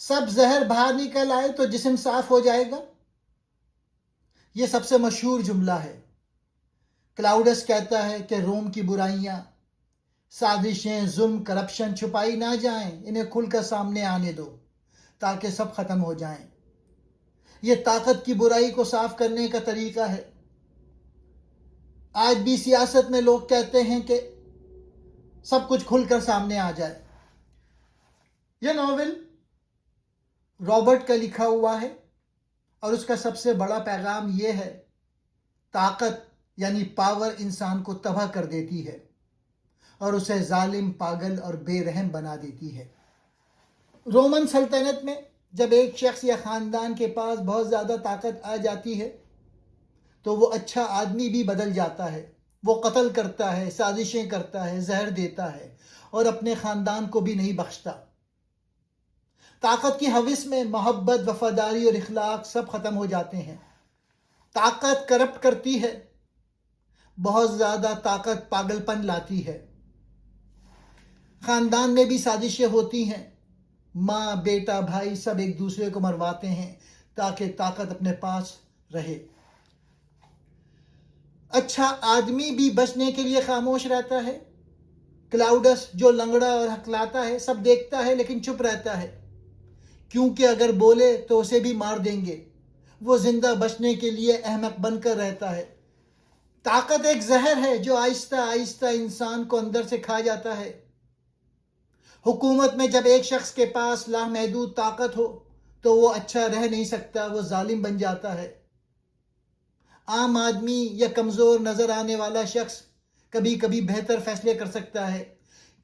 سب زہر باہر نکل آئے تو جسم صاف ہو جائے گا. یہ سب سے مشہور جملہ ہے. کلاؤڈس کہتا ہے کہ روم کی برائیاں، سازشیں، ظلم، کرپشن چھپائی نہ جائیں، انہیں کھل کر سامنے آنے دو تاکہ سب ختم ہو جائیں. یہ طاقت کی برائی کو صاف کرنے کا طریقہ ہے. آج بھی سیاست میں لوگ کہتے ہیں کہ سب کچھ کھل کر سامنے آ جائے. یہ ناول رابرٹ کا لکھا ہوا ہے اور اس کا سب سے بڑا پیغام یہ ہے: طاقت یعنی پاور انسان کو تباہ کر دیتی ہے اور اسے ظالم، پاگل اور بے رحم بنا دیتی ہے. رومن سلطنت میں جب ایک شخص یا خاندان کے پاس بہت زیادہ طاقت آ جاتی ہے تو وہ اچھا آدمی بھی بدل جاتا ہے. وہ قتل کرتا ہے، سازشیں کرتا ہے، زہر دیتا ہے اور اپنے خاندان کو بھی نہیں بخشتا. طاقت کی ہوس میں محبت، وفاداری اور اخلاق سب ختم ہو جاتے ہیں. طاقت کرپٹ کرتی ہے. بہت زیادہ طاقت پاگل پن لاتی ہے. خاندان میں بھی سازشیں ہوتی ہیں. ماں، بیٹا، بھائی سب ایک دوسرے کو مرواتے ہیں تاکہ طاقت اپنے پاس رہے. اچھا آدمی بھی بچنے کے لیے خاموش رہتا ہے. کلاؤڈس جو لنگڑا اور ہکلاتا ہے سب دیکھتا ہے لیکن چپ رہتا ہے کیونکہ اگر بولے تو اسے بھی مار دیں گے. وہ زندہ بچنے کے لیے احمق بن کر رہتا ہے. طاقت ایک زہر ہے جو آہستہ آہستہ انسان کو اندر سے کھا جاتا ہے. حکومت میں جب ایک شخص کے پاس لامحدود طاقت ہو تو وہ اچھا رہ نہیں سکتا، وہ ظالم بن جاتا ہے. عام آدمی یا کمزور نظر آنے والا شخص کبھی کبھی بہتر فیصلے کر سکتا ہے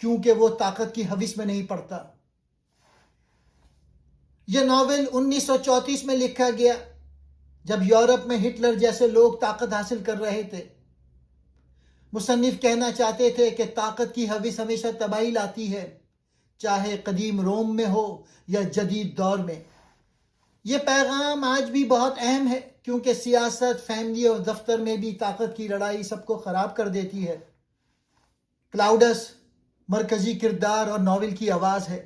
کیونکہ وہ طاقت کی ہوس میں نہیں پڑتا. یہ ناول 1934 میں لکھا گیا جب یورپ میں ہٹلر جیسے لوگ طاقت حاصل کر رہے تھے. مصنف کہنا چاہتے تھے کہ طاقت کی ہوس ہمیشہ تباہی لاتی ہے، چاہے قدیم روم میں ہو یا جدید دور میں. یہ پیغام آج بھی بہت اہم ہے کیونکہ سیاست، فیملی اور دفتر میں بھی طاقت کی لڑائی سب کو خراب کر دیتی ہے. کلاؤڈس مرکزی کردار اور ناول کی آواز ہے.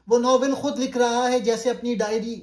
وہ ناول خود لکھ رہا ہے جیسے اپنی ڈائری.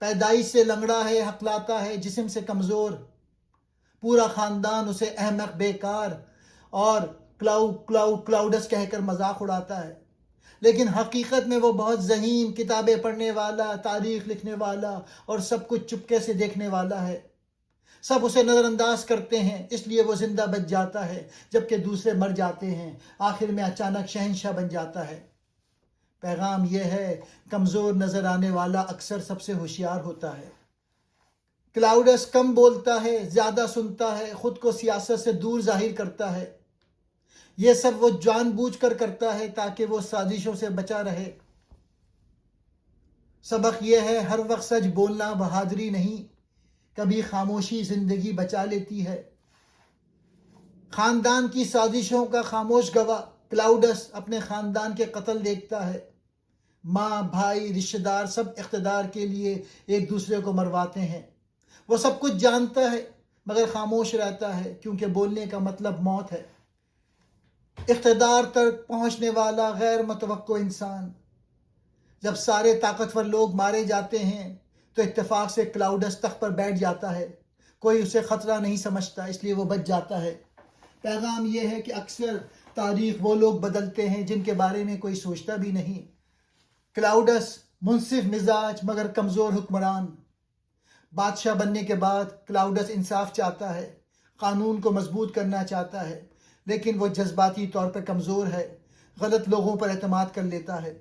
پیدائش سے لنگڑا ہے، ہکلاتا ہے، جسم سے کمزور. پورا خاندان اسے احمق، بیکار اور کلاؤڈس کہہ کر مذاق اڑاتا ہے. لیکن حقیقت میں وہ بہت ذہین، کتابیں پڑھنے والا، تاریخ لکھنے والا اور سب کچھ چپکے سے دیکھنے والا ہے. سب اسے نظر انداز کرتے ہیں اس لیے وہ زندہ بچ جاتا ہے جبکہ دوسرے مر جاتے ہیں. آخر میں اچانک شہنشاہ بن جاتا ہے. پیغام یہ ہے: کمزور نظر آنے والا اکثر سب سے ہوشیار ہوتا ہے. کلاؤڈس کم بولتا ہے، زیادہ سنتا ہے، خود کو سیاست سے دور ظاہر کرتا ہے. یہ سب وہ جان بوجھ کر کرتا ہے تاکہ وہ سازشوں سے بچا رہے. سبق یہ ہے: ہر وقت سچ بولنا بہادری نہیں، کبھی خاموشی زندگی بچا لیتی ہے. خاندان کی سازشوں کا خاموش گواہ کلاؤڈس اپنے خاندان کے قتل دیکھتا ہے. ماں، بھائی، رشتہ دار سب اقتدار کے لیے ایک دوسرے کو مرواتے ہیں. وہ سب کچھ جانتا ہے مگر خاموش رہتا ہے کیونکہ بولنے کا مطلب موت ہے. اقتدار تک پہنچنے والا غیر متوقع انسان. جب سارے طاقتور لوگ مارے جاتے ہیں تو اتفاق سے کلاؤڈس تخت پر بیٹھ جاتا ہے. کوئی اسے خطرہ نہیں سمجھتا اس لیے وہ بچ جاتا ہے. پیغام یہ ہے کہ اکثر تاریخ وہ لوگ بدلتے ہیں جن کے بارے میں کوئی سوچتا بھی نہیں. کلاؤڈس منصف مزاج مگر کمزور حکمران. بادشاہ بننے کے بعد کلاؤڈس انصاف چاہتا ہے، قانون کو مضبوط کرنا چاہتا ہے، لیکن وہ جذباتی طور پر کمزور ہے، غلط لوگوں پر اعتماد کر لیتا ہے.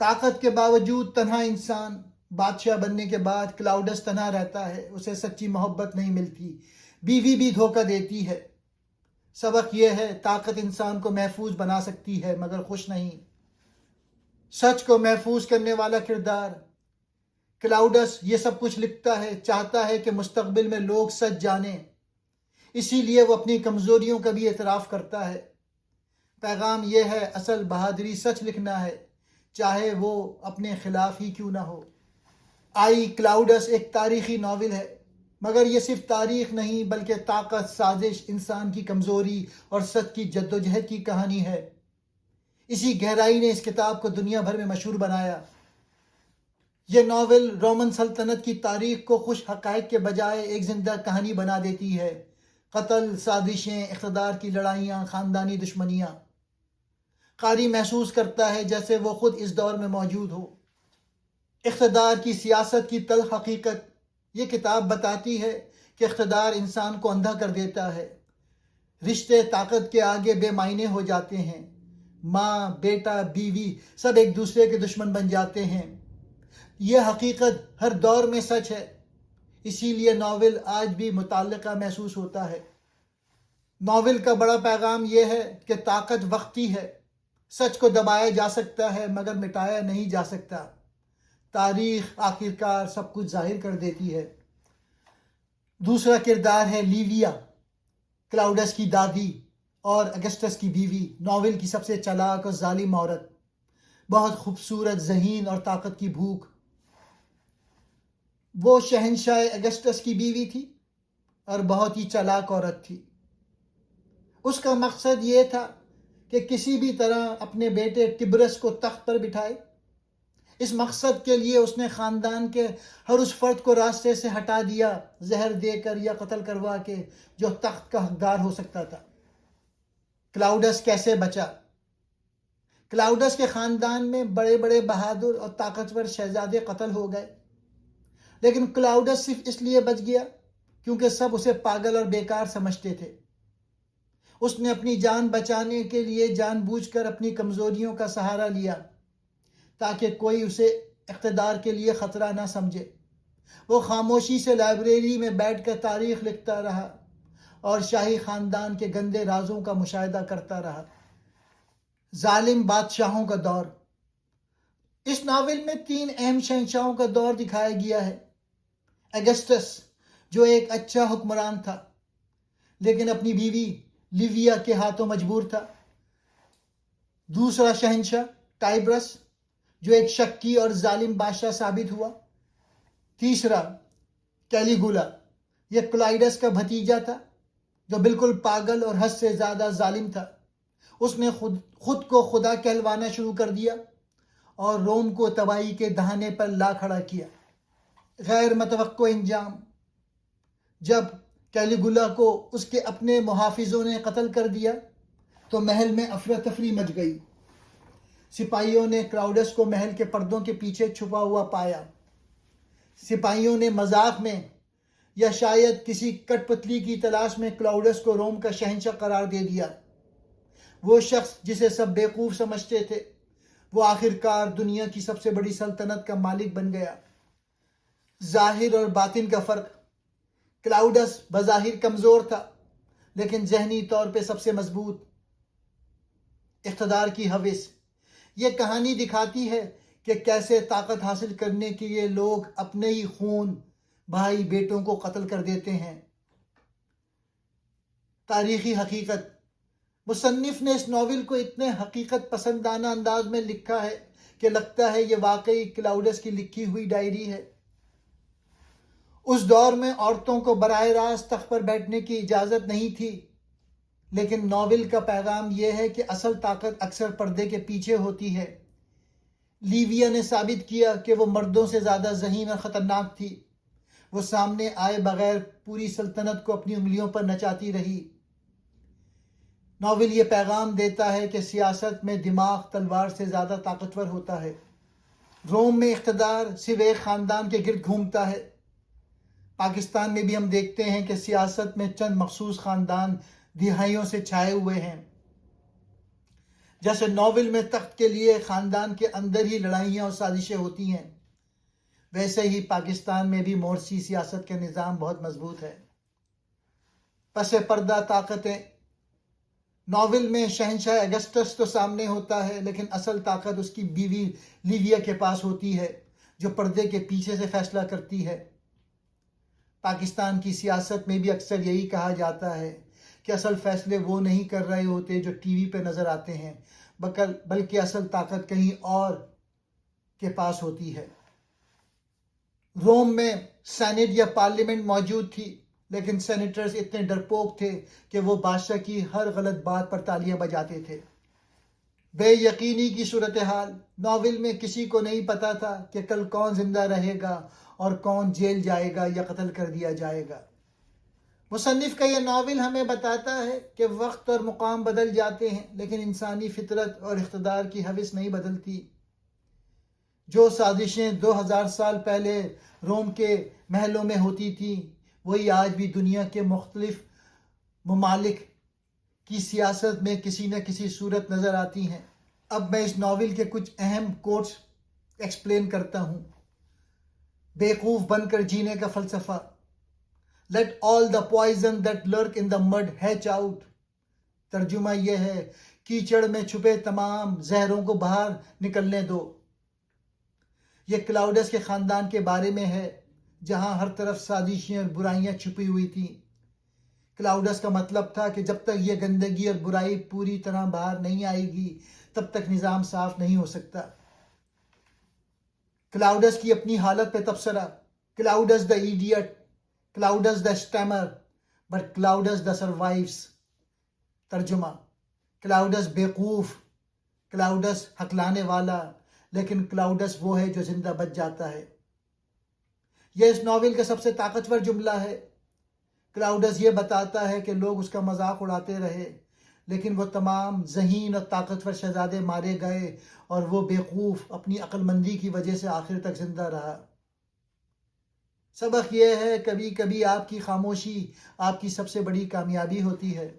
طاقت کے باوجود تنہا انسان. بادشاہ بننے کے بعد کلاؤڈس تنہا رہتا ہے، اسے سچی محبت نہیں ملتی، بیوی بھی دھوکہ دیتی ہے. سبق یہ ہے: طاقت انسان کو محفوظ بنا سکتی ہے مگر خوش نہیں. سچ کو محفوظ کرنے والا کردار. کلاؤڈس یہ سب کچھ لکھتا ہے، چاہتا ہے کہ مستقبل میں لوگ سچ جانیں، اسی لیے وہ اپنی کمزوریوں کا بھی اعتراف کرتا ہے. پیغام یہ ہے: اصل بہادری سچ لکھنا ہے چاہے وہ اپنے خلاف ہی کیوں نہ ہو. آئی کلاؤڈس ایک تاریخی ناول ہے مگر یہ صرف تاریخ نہیں بلکہ طاقت، سازش، انسان کی کمزوری اور سچ کی جدوجہد کی کہانی ہے. اسی گہرائی نے اس کتاب کو دنیا بھر میں مشہور بنایا. یہ ناول رومن سلطنت کی تاریخ کو خوش حقائق کے بجائے ایک زندہ کہانی بنا دیتی ہے۔ قتل، سازشیں، اقتدار کی لڑائیاں، خاندانی دشمنیاں۔ قاری محسوس کرتا ہے جیسے وہ خود اس دور میں موجود ہو۔ اقتدار کی سیاست کی تلخ حقیقت، یہ کتاب بتاتی ہے کہ اقتدار انسان کو اندھا کر دیتا ہے۔ رشتے طاقت کے آگے بے معنی ہو جاتے ہیں۔ ماں، بیٹا، بیوی سب ایک دوسرے کے دشمن بن جاتے ہیں۔ یہ حقیقت ہر دور میں سچ ہے، اسی لیے ناول آج بھی متعلقہ محسوس ہوتا ہے۔ ناول کا بڑا پیغام یہ ہے کہ طاقت وقتی ہے، سچ کو دبایا جا سکتا ہے مگر مٹایا نہیں جا سکتا۔ تاریخ آخرکار سب کچھ ظاہر کر دیتی ہے۔ دوسرا کردار ہے لیویا، کلاؤڈس کی دادی اور اگسٹس کی بیوی، ناول کی سب سے چالاک اور ظالم عورت، بہت خوبصورت، ذہین اور طاقت کی بھوک۔ وہ شہنشاہ اگسٹس کی بیوی تھی اور بہت ہی چالاک عورت تھی۔ اس کا مقصد یہ تھا کہ کسی بھی طرح اپنے بیٹے ٹبرس کو تخت پر بٹھائے۔ اس مقصد کے لیے اس نے خاندان کے ہر اس فرد کو راستے سے ہٹا دیا، زہر دے کر یا قتل کروا کے، جو تخت کا حقدار ہو سکتا تھا۔ کلاؤڈس کیسے بچا؟ کلاؤڈس کے خاندان میں بڑے بڑے بہادر اور طاقتور شہزادے قتل ہو گئے، لیکن کلاؤڈس صرف اس لیے بچ گیا کیونکہ سب اسے پاگل اور بیکار سمجھتے تھے۔ اس نے اپنی جان بچانے کے لیے جان بوجھ کر اپنی کمزوریوں کا سہارا لیا تاکہ کوئی اسے اقتدار کے لیے خطرہ نہ سمجھے۔ وہ خاموشی سے لائبریری میں بیٹھ کر تاریخ لکھتا رہا اور شاہی خاندان کے گندے رازوں کا مشاہدہ کرتا رہا۔ ظالم بادشاہوں کا دور۔ اس ناول میں 3 اہم شہنشاہوں کا دور دکھایا گیا ہے۔ اگسٹس، جو ایک اچھا حکمران تھا لیکن اپنی بیوی لیویا کے ہاتھوں مجبور تھا۔ دوسرا شہنشاہ ٹائبرس، جو ایک شکی اور ظالم بادشاہ ثابت ہوا۔ تیسرا کیلیگولا، یہ کلاؤڈس کا بھتیجا تھا جو بالکل پاگل اور حد سے زیادہ ظالم تھا۔ اس نے خود کو خدا کہلوانا شروع کر دیا اور روم کو تباہی کے دہانے پر لا کھڑا کیا۔ غیر متوقع انجام۔ جب کیلیگولا کو اس کے اپنے محافظوں نے قتل کر دیا تو محل میں افراتفری مچ گئی۔ سپاہیوں نے کلاؤڈس کو محل کے پردوں کے پیچھے چھپا ہوا پایا۔ سپاہیوں نے مذاق میں یا شاید کسی کٹ پتلی کی تلاش میں کلاؤڈس کو روم کا شہنشاہ قرار دے دیا۔ وہ شخص جسے سب بیوقوف سمجھتے تھے، وہ آخرکار دنیا کی سب سے بڑی سلطنت کا مالک بن گیا۔ ظاہر اور باطن کا فرق۔ کلاؤڈس بظاہر کمزور تھا لیکن ذہنی طور پہ سب سے مضبوط۔ اقتدار کی ہوس۔ یہ کہانی دکھاتی ہے کہ کیسے طاقت حاصل کرنے کے لیے لوگ اپنے ہی خون بھائی بیٹوں کو قتل کر دیتے ہیں۔ تاریخی حقیقت۔ مصنف نے اس ناول کو اتنے حقیقت پسندانہ انداز میں لکھا ہے کہ لگتا ہے یہ واقعی کلاؤڈس کی لکھی ہوئی ڈائری ہے۔ اس دور میں عورتوں کو براہ راست تخت پر بیٹھنے کی اجازت نہیں تھی، لیکن ناول کا پیغام یہ ہے کہ اصل طاقت اکثر پردے کے پیچھے ہوتی ہے۔ لیویا نے ثابت کیا کہ وہ مردوں سے زیادہ ذہین اور خطرناک تھی۔ وہ سامنے آئے بغیر پوری سلطنت کو اپنی انگلیوں پر نچاتی رہی۔ ناول یہ پیغام دیتا ہے کہ سیاست میں دماغ تلوار سے زیادہ طاقتور ہوتا ہے۔ روم میں اقتدار صرف ایک خاندان کے گرد گھومتا ہے۔ پاکستان میں بھی ہم دیکھتے ہیں کہ سیاست میں چند مخصوص خاندان دہائیوں سے چھائے ہوئے ہیں۔ جیسے ناول میں تخت کے لیے خاندان کے اندر ہی لڑائیاں اور سازشیں ہوتی ہیں، ویسے ہی پاکستان میں بھی مورسی سیاست کا نظام بہت مضبوط ہے۔ پس پردہ طاقتیں۔ ناول میں شہنشاہ اگسٹس تو سامنے ہوتا ہے لیکن اصل طاقت اس کی بیوی لیویا کے پاس ہوتی ہے، جو پردے کے پیچھے سے فیصلہ کرتی ہے۔ پاکستان کی سیاست میں بھی اکثر یہی کہا جاتا ہے کہ اصل فیصلے وہ نہیں کر رہے ہوتے جو ٹی وی پہ نظر آتے ہیں، بلکہ اصل طاقت کہیں اور کے پاس ہوتی ہے۔ روم میں سینٹ یا پارلیمنٹ موجود تھی، لیکن سینیٹرز اتنے ڈرپوک تھے کہ وہ بادشاہ کی ہر غلط بات پر تالیاں بجاتے تھے۔ بے یقینی کی صورتحال. ناول میں کسی کو نہیں پتا تھا کہ کل کون زندہ رہے گا اور کون جیل جائے گا یا قتل کر دیا جائے گا. مصنف کا یہ ناول ہمیں بتاتا ہے کہ وقت اور مقام بدل جاتے ہیں لیکن انسانی فطرت اور اقتدار کی ہوس نہیں بدلتی. جو سازشیں 2000 سال پہلے روم کے محلوں میں ہوتی تھیں وہی آج بھی دنیا کے مختلف ممالک کی سیاست میں کسی نہ کسی صورت نظر آتی ہیں. اب میں اس ناول کے کچھ اہم کوٹس ایکسپلین کرتا ہوں. بیوقوف بن کر جینے کا فلسفہ. Let all the poison that lurk in the mud hatch out. ترجمہ یہ ہے کیچڑ میں چھپے تمام زہروں کو باہر نکلنے دو. یہ کلاؤڈس کے خاندان کے بارے میں ہے جہاں ہر طرف سازشیں اور برائیاں چھپی ہوئی تھیں. کلاؤڈس کا مطلب تھا کہ جب تک یہ گندگی اور برائی پوری طرح باہر نہیں آئے گی تب تک نظام صاف نہیں ہو سکتا. کلاؤڈس کی اپنی حالت پہ تبصرہ. Clouds the idiot, clouds the steamer, but clouds the survives. ترجمہ کلاؤڈس بیوقوف, کلاؤڈس ہکلانے والا, لیکن کلاؤڈس وہ ہے جو زندہ بچ جاتا ہے. یہ اس ناول کا سب سے طاقتور جملہ ہے. کلاؤڈس یہ بتاتا ہے کہ لوگ اس کا مذاق اڑاتے رہے لیکن وہ تمام ذہین اور طاقتور شہزادے مارے گئے اور وہ بیوقوف اپنی عقل مندی کی وجہ سے آخر تک زندہ رہا. سبق یہ ہے کبھی کبھی آپ کی خاموشی آپ کی سب سے بڑی کامیابی ہوتی ہے.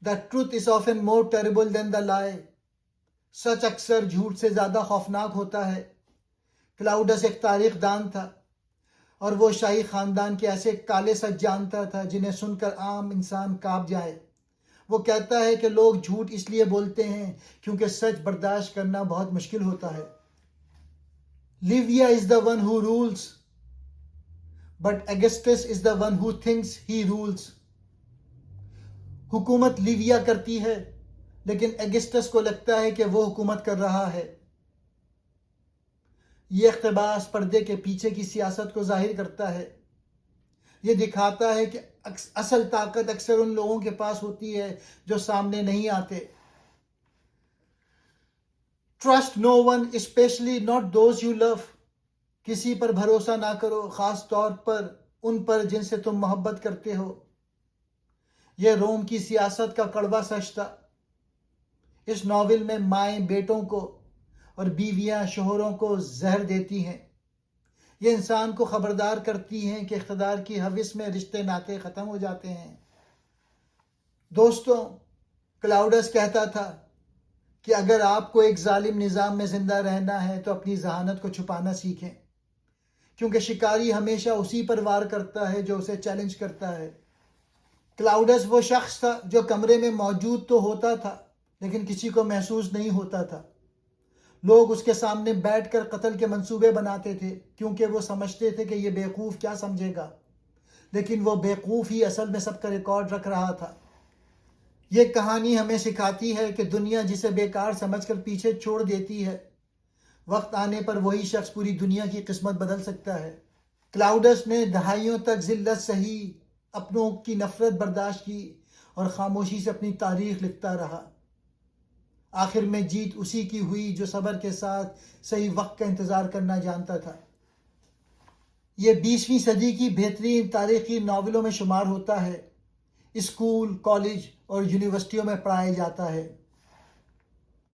The truth is often more terrible than the lie. سچ اکثر جھوٹ سے زیادہ خوفناک ہوتا ہے. کلاؤڈس ایک تاریخ دان تھا اور وہ شاہی خاندان کے ایسے کالے سچ جانتا تھا جنہیں سن کر عام انسان کانپ جائے. وہ کہتا ہے کہ لوگ جھوٹ اس لیے بولتے ہیں کیونکہ سچ برداشت کرنا بہت مشکل ہوتا ہے. لیویا is the one who rules, but Augustus is the one who thinks he rules. حکومت لیویا کرتی ہے لیکن اگسٹس کو لگتا ہے کہ وہ حکومت کر رہا ہے. یہ اقتباس پردے کے پیچھے کی سیاست کو ظاہر کرتا ہے. یہ دکھاتا ہے کہ اصل طاقت اکثر ان لوگوں کے پاس ہوتی ہے جو سامنے نہیں آتے. Trust no one, especially not those you love. کسی پر بھروسہ نہ کرو, خاص طور پر ان پر جن سے تم محبت کرتے ہو. یہ روم کی سیاست کا کڑوا سچ تھا. اس ناول میں مائیں بیٹوں کو اور بیویاں شوہروں کو زہر دیتی ہیں. یہ انسان کو خبردار کرتی ہیں کہ اقتدار کی ہوس میں رشتے ناطے ختم ہو جاتے ہیں. دوستوں, کلاؤڈس کہتا تھا کہ اگر آپ کو ایک ظالم نظام میں زندہ رہنا ہے تو اپنی ذہانت کو چھپانا سیکھیں, کیونکہ شکاری ہمیشہ اسی پر وار کرتا ہے جو اسے چیلنج کرتا ہے. کلاؤڈس وہ شخص تھا جو کمرے میں موجود تو ہوتا تھا لیکن کسی کو محسوس نہیں ہوتا تھا. لوگ اس کے سامنے بیٹھ کر قتل کے منصوبے بناتے تھے کیونکہ وہ سمجھتے تھے کہ یہ بیوقوف کیا سمجھے گا, لیکن وہ بیوقوف ہی اصل میں سب کا ریکارڈ رکھ رہا تھا. یہ کہانی ہمیں سکھاتی ہے کہ دنیا جسے بیکار سمجھ کر پیچھے چھوڑ دیتی ہے, وقت آنے پر وہی شخص پوری دنیا کی قسمت بدل سکتا ہے. کلاؤڈس نے دہائیوں تک ذلت سہی, اپنوں کی نفرت برداشت کی اور خاموشی سے اپنی تاریخ لکھتا رہا. آخر میں جیت اسی کی ہوئی جو صبر کے ساتھ صحیح وقت کا انتظار کرنا جانتا تھا. یہ 20ویں صدی کی بہترین تاریخی ناولوں میں شمار ہوتا ہے. اسکول, کالج اور یونیورسٹیوں میں پڑھایا جاتا ہے.